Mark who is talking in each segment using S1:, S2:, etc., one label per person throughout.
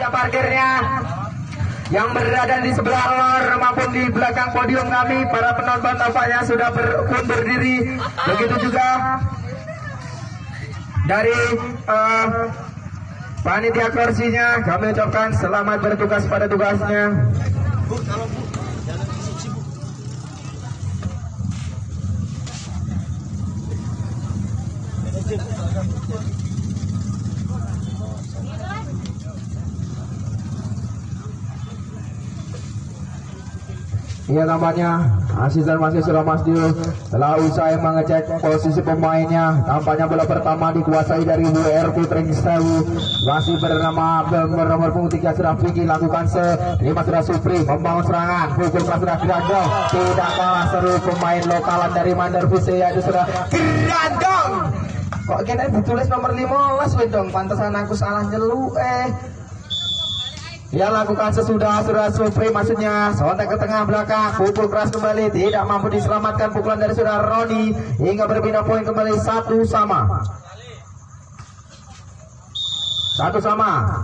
S1: meja parkirnya yang berada di sebelah lor maupun di belakang podium kami, para penonton tampaknya sudah berdiri. Begitu juga dari panitia kursinya, kami ucapkan selamat bertugas pada tugasnya. Iya, tampaknya asisten masih sudah masuk setelah usai mengecek posisi pemainnya. Tampaknya bola pertama dikuasai dari WRP Pringsewu, masih bernama bernomor punggung 3 sudah Vicky, lakukan terima sudah Supri, membangun serangan, pukul keras sudah Grandong, tidak kalah seru pemain lokalan dari Mandar Vise yaitu sudah Grandong. Kok kena ditulis nomor 15 wedong, pantesan aku salah nyelu Ya, lakukan sesudah Supri, maksudnya sontek ke tengah belakang, pukul keras kembali, tidak mampu diselamatkan pukulan dari saudara Roni hingga berpindah poin kembali 1-1.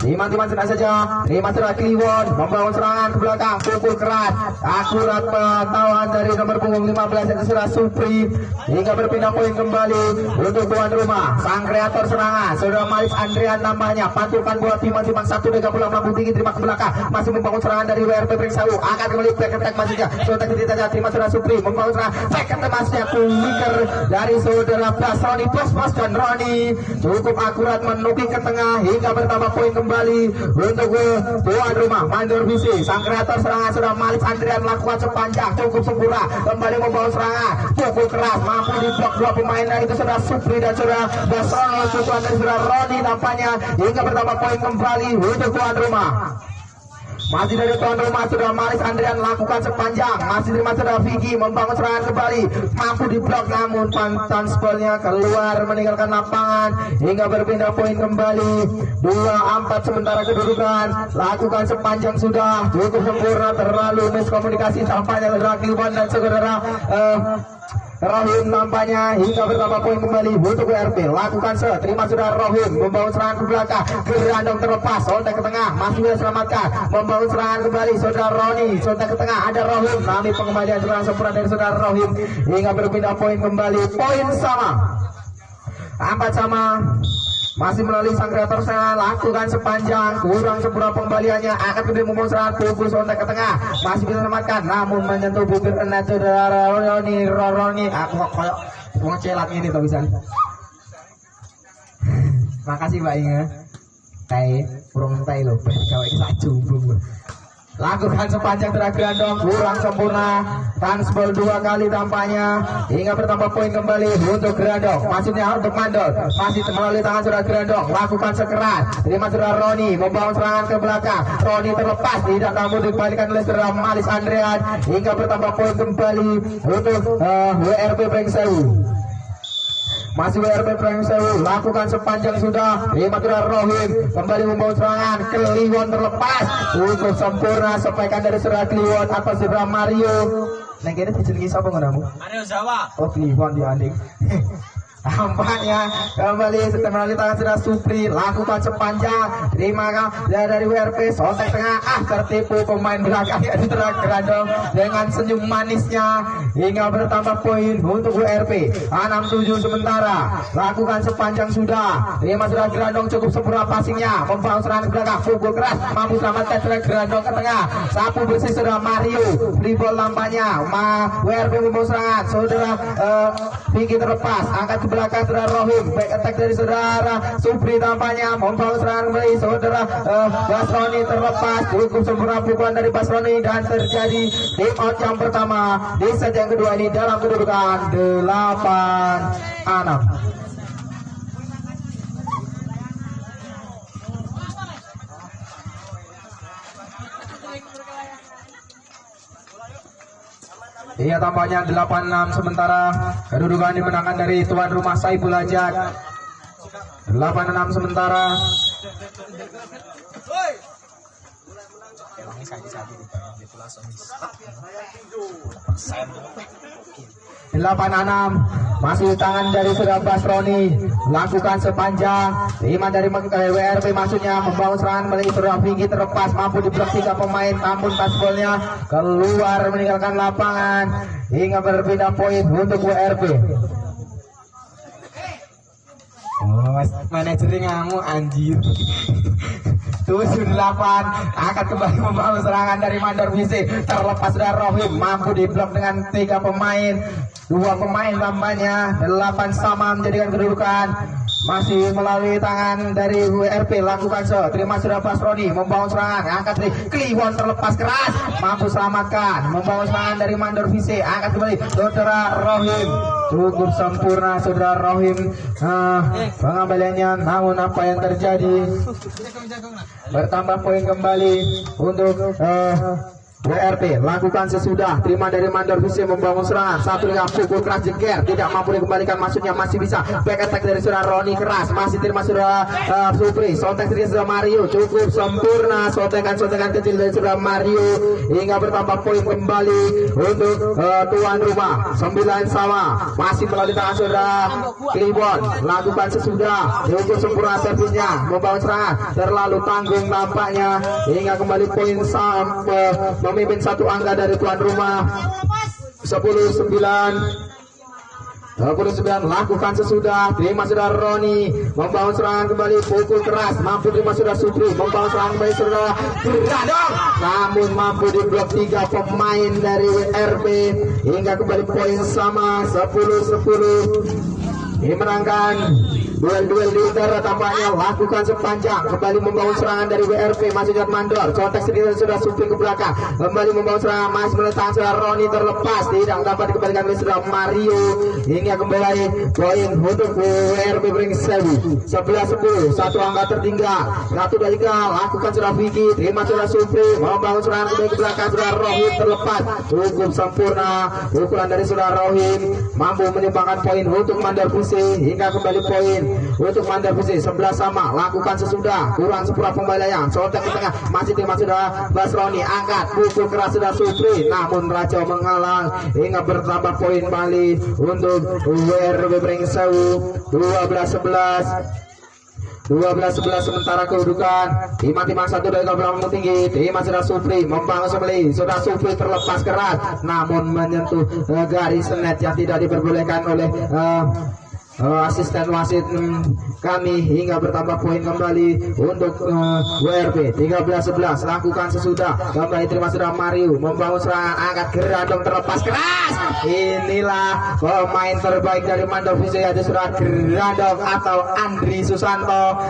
S1: Timan-timan senang saja. Terima sudah Kliwon, membangun serangan ke belakang, pukul keras, akurat pengetahuan dari nomor punggung 15 itu sudah Supri hingga berpindah poin kembali untuk tuan rumah. Sang kreator serangan saudara Malis Andrian namanya, pantulkan bola Timan-timan 1.30 mampu tinggi, terima ke belakang, masih membangun serangan dari WRP Pringsewu, akan kembali back attack maksudnya. Sontek tidak saja, terima sudah Supri, membangun serangan back attack masnya, winger dari saudara Roni Plus dan Roni cukup akurat menuki ke tengah hingga bertambah poin kembali untuk tuan rumah Mandar Vise. Sang kreator serangan sudah Malis Andrian melakukan sepanjang cukup sempurna, kembali membawa serangan, pukul keras, mampu diblok dua pemainnya itu sudah Supri dan sudah Basrono, pukulan dari sudah Roni nampaknya hingga bertambah poin kembali untuk tuan rumah. Masih dari tuan rumah sudah Malis Andrian lakukan sepanjang, masih terima sudah Vicky, membangun serangan kembali, mampu diblok namun transfernya keluar meninggalkan lapangan hingga berpindah poin kembali 2-4 sementara kedudukan. Lakukan sepanjang sudah cukup sempurna, terlalu miskomunikasi tampaknya saudara Kliwan dan saudara Rohim nampaknya hingga bertambah poin kembali untuk WRP. Lakukan terima sudah Rohim, membangun serangan ke belakang, Gerandong terlepas, sontek ke tengah, masih bisa selamatkan, membangun serangan kembali saudara Roni, sontek ke tengah, ada Rohim, kami pengembalian serangan sempurna dari saudara Rohim hingga berpindah poin kembali, poin sama 4-4. Masih melalui sang kreator serangan, lakukan sepanjang, kurang sempurna pengembaliannya, akan kembali membangun serangan, pukul sontek ke tengah, masih bisa selamatkan, namun menyentuh bibir enak saudara Roni. Aku kok ngecelat ini tuh bisa. Makasih Mbak Inge. Kurang tai loh, kalau ini tak jumbo. Lakukan sepanjang Grandong, kurang sempurna, transfer 2 kali tampaknya hingga bertambah poin kembali untuk Grandong, maksudnya untuk Mandor, masih melalui tangan sudah Grandong, lakukan sekeras, terima sudah Roni, membawa serangan ke belakang, Roni terlepas, tidak namun dikembalikan oleh saudara Malis Andrian hingga bertambah poin kembali untuk WRP Pringsewu. Masih WRP Pringsewu, lakukan sepanjang sudah, terima sudah Rohim, kembali membawa serangan, Kliwon terlepas, cukup sempurna, sampaikan dari saudara Kliwon atas saudara Mario. Nah kira dijenengi sapa ngono?
S2: Mario Jawa.
S1: Oh Kliwon dia adik. Tampaknya kembali setelah tangan sudah Supri, lakukan sepanjang, terima kasih dari WRP, sontek tengah, tertipu pemain belakang yaitu Grandong dengan senyum manisnya hingga bertambah poin untuk WRP 6-7 sementara. Lakukan sepanjang sudah, terima sudah Grandong, cukup sempurna passingnya, membangun serangan ke belakang, pukul keras, mampu selamatkan sudah Grandong ke tengah, sapu bersih sudah Mario, free ball nampaknya, WRP membawa serangan, saudara Vicky terlepas, angkat ke belakang saudara Rohim, back attack dari saudara Supri tampaknya, membangun serangan kembali saudara Basroni terlepas, cukup sempurna pukulan dari Basroni dan terjadi tim out yang pertama di set yang kedua ini dalam kedudukan 8-6. Iya, tampaknya 8-6 sementara kedudukan dimenangkan dari tuan rumah Saiful Hajat. 8-6 sementara. 8-6 masih tangan dari saudara Basroni, lakukan sepanjang, terima dari WRP maksudnya, membangun serangan melalui saudara Vicky, terlepas, mampu diblok 3 pemain, namun pasbolnya keluar meninggalkan lapangan hingga berpindah poin untuk WRP. Manajernya ngamuk anjir. 78 akan kembali membangun serangan dari Mandor Visi, terlepas dari Rohim, mampu diblok dengan 3 pemain, 2 pemain tambahnya, 8 sama menjadikan kedudukan. Masih melalui tangan dari WRP, lakukan terima sudah Basroni, membangun serangan, angkat dari Kliwon, terlepas keras, mampu selamatkan, membangun serangan dari Mandor Visi, angkat kembali saudara Rohim, cukup sempurna saudara Rohim pengembaliannya, namun apa yang terjadi, bertambah poin kembali untuk WRP, lakukan sesudah, terima dari Mandor Visi, membangun serangan, satu dengan pukul keras jeger, tidak mampu dikembalikan, maksudnya masih bisa back attack dari saudara Roni, keras, masih terima saudara Supri, sontek dari saudara Mario, cukup sempurna, sontekan kecil dari saudara Mario, hingga bertambah poin kembali untuk tuan rumah, 9 sama, masih melalui tangan saudara Kliwon, lakukan sesudah, cukup sempurna servisnya, membangun serangan, terlalu tanggung nampaknya, hingga kembali poin sampai memimpin 1 angka dari tuan rumah. 10-9, lakukan sesudah, terima saudara Roni, membangun serangan kembali, pukul keras, mampu terima saudara Supri, membangun serangan kembali saudara Gradong, namun mampu diblok 3 pemain dari WRP, hingga kembali poin sama 10-10. Dimenangkan duel di udara tampaknya, lakukan sepanjang, kembali membangun serangan dari WRP, masih jatuh Mandor, contek sedikit sudah Supri ke belakang, kembali membangun serangan, masih meletakkan sudah Roni, terlepas, tidak dapat dikembalikan oleh sudah Mario, hingga kembali poin untuk WRP Bringsewu, 11-10, 1 angka tertinggal, 1-2-3, lakukan sudah Vicky, terima sudah Supri, membangun serangan kembali ke belakang, sudah Rohim terlepas, cukup sempurna, pukulan dari sudah Rohim, mampu menimbangkan poin untuk Mandor Visi, hingga kembali poin untuk Mandor Visi, 11 sama, lakukan sesudah, kurang sepura pembalian, sontek ke tengah, masih terima sudah Basroni, angkat, pukul keras sudah Supri, namun Raja menghalang, hingga bertambah poin kembali untuk WRP Bringsewu, 12-11 sementara kedudukan, timang 1 dari belakang tinggi, terima sudah Supri, membangun sembeli, sudah Supri terlepas keras, namun menyentuh garis net yang tidak diperbolehkan oleh asisten wasit kami, hingga bertambah poin kembali untuk WRP. 13-11, lakukan sesudah, kembali terima sudah Mario, membangun serangan, angkat Gradong, terlepas keras, inilah pemain terbaik dari Mandor Visi, yaitu sudah Gradong atau Andri Susanto.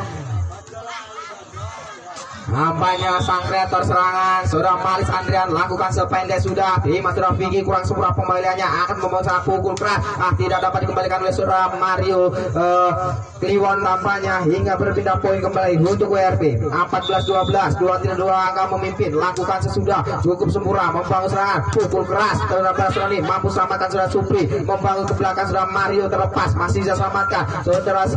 S1: Nampaknya sang kreator serangan sudah Malis Andrian, lakukan sependek sudah, terima sudah Vicky, kurang sempurna pembaliannya, akan membawa serangan pukul keras, tidak dapat dikembalikan oleh sudah Mario Kliwon tampaknya, hingga berpindah poin kembali untuk WRP. 14-12, 2-2 angka memimpin, lakukan sesudah, cukup sempurna, membangun serangan, pukul keras terhadap Basroni, mampu selamatkan sudah Supri, membangun ke belakang sudah Mario, terlepas, masih bisa selamatkan saudara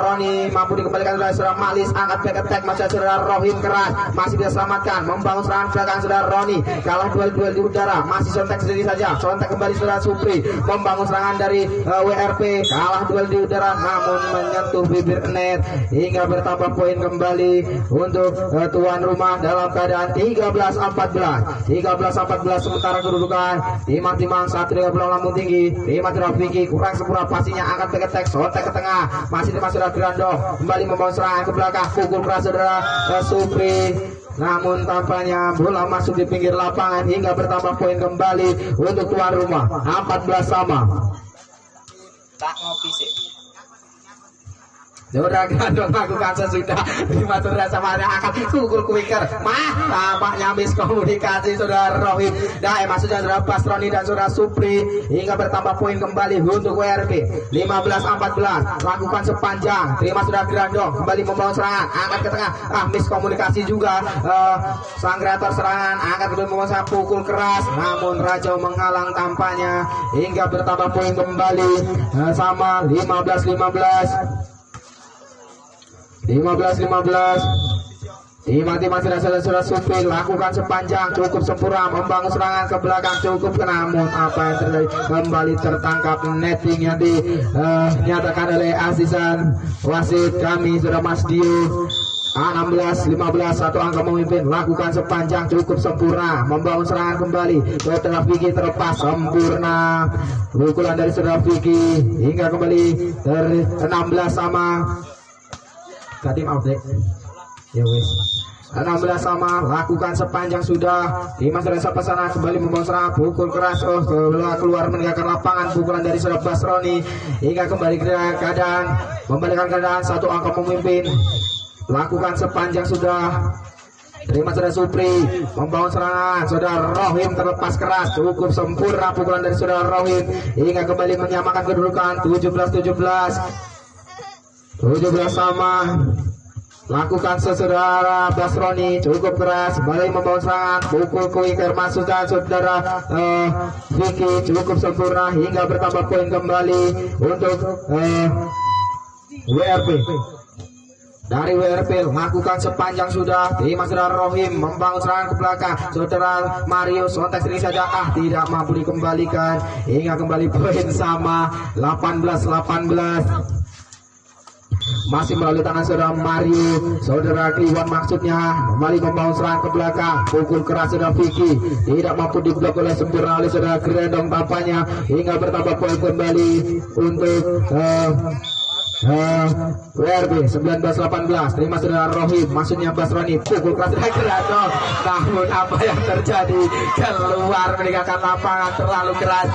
S1: Roni, mampu dikembalikan oleh sudah Malis, angkat back attack, masih saudara Rohim keras, masih bisa selamatkan, membangun serangan belakang saudara Roni, kalah duel di udara, masih sontek sendiri saja, sontek kembali saudara Supri, membangun serangan dari WRP, kalah duel di udara, namun menyentuh bibir net, hingga bertambah poin kembali untuk tuan rumah dalam keadaan 13-14 sementara kedudukan, timang 1 dari belakang lambung tinggi, terima sudah Vicky, kurang sempurna pastinya, angkat back attack, sontek ke tengah, masih terima saudara Grando, kembali membangun serangan ke belakang, pukul keras saudara Supri, namun tampaknya bola masuk di pinggir lapangan, hingga bertambah poin kembali untuk tuan rumah, 14 sama. Tak ngopi sih. Saudara Grandong lakukan sesudah, terima saudara sama akan pukul quicker, tampaknya miskomunikasi saudara Rohim, maksudnya saudara Basroni dan saudara Supri, hingga bertambah poin kembali untuk WRP. 15-14, lakukan sepanjang, terima saudara Grandong, kembali membangun serangan, angkat ke tengah, miskomunikasi juga sang kreator serangan, angkat kedua membangun serangan, pukul keras, namun Raja menghalang tampaknya, hingga bertambah poin kembali sama 15-15. Timan-timan sudah Supri lakukan sepanjang cukup sempurna membangun serangan ke belakang cukup, namun apa yang terjadi kembali tertangkap netting yang dinyatakan oleh asisten wasit kami sudah Mas Dio. 16-15 satu angka memimpin, lakukan sepanjang cukup sempurna membangun serangan kembali saudara Vicky terlepas sempurna, pukulan dari saudara Vicky hingga kembali dari 16 sama tadi maaf deh ya wis 16 sama, lakukan sepanjang sudah Dimas Reza Pesana kembali membangun serangan pukul keras keluar meninggalkan lapangan, pukulan dari saudara Basroni hingga kembali ke keadaan membalikan keadaan satu angka memimpin, lakukan sepanjang sudah terima saudara Supri membangun serangan saudara Rohim terlepas keras cukup sempurna, pukulan dari saudara Rohim hingga kembali menyamakan kedudukan 17-17 sama, lakukan saudara Basroni cukup keras kembali membangun serangan pukul kuiker masukkan saudara Vicky cukup sempurna hingga bertambah poin kembali untuk WRP. Dari WRP lakukan sepanjang sudah terima saudara Rohim membangun serangan ke belakang saudara Mario sontak sini saja tidak mampu dikembalikan hingga kembali poin sama 18-18 masih melalui tangan saudara Mario, saudara Iwan maksudnya kembali membangun serangan ke belakang pukul keras saudara Vicky tidak mampu diblok oleh sempurna oleh saudara Grendong tampaknya hingga bertambah poin kembali untuk WRB 19-18 terima saudara Rohim maksudnya Basroni pukul keras dari Grendong, namun apa yang terjadi keluar meninggalkan lapangan terlalu keras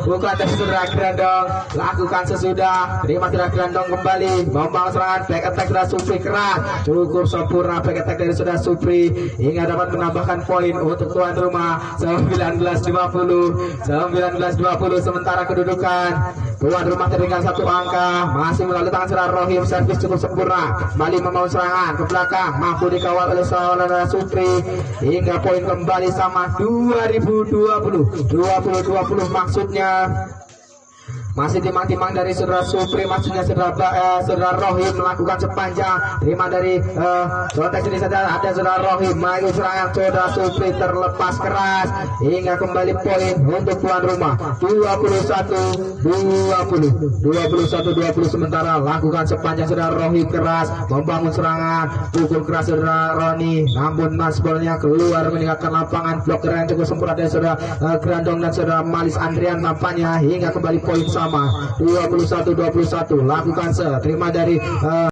S1: bukan dari saudara Grendong, lakukan sesudah terima saudara Grendong kembali membangun serangan back attack saudara Supri keras cukup sempurna back attack dari saudara Supri hingga dapat menambahkan poin untuk tuan rumah 19-20 sementara kedudukan tuan rumah tertinggal satu angka masih melalui tangan saudara Rohim servis cukup sempurna kembali membangun serangan ke belakang mampu dikawal oleh saudara Supri hingga poin kembali sama 20-20 maksudnya masih timang-timang dari saudara Supri maksudnya saudara Rohim melakukan sepanjang terima dari kontak sini saja ada saudara Rohim maju serangan saudara Supri terlepas keras hingga kembali poin untuk tuan rumah 21-20 sementara lakukan sepanjang saudara Rohim keras membangun serangan pukul keras saudara Roni namun bolanya keluar meninggalkan lapangan blok yang cukup sempurna dari saudara Grandong dan saudara Malis Andrian nampaknya hingga kembali poin sama 21-21 lakukan terima dari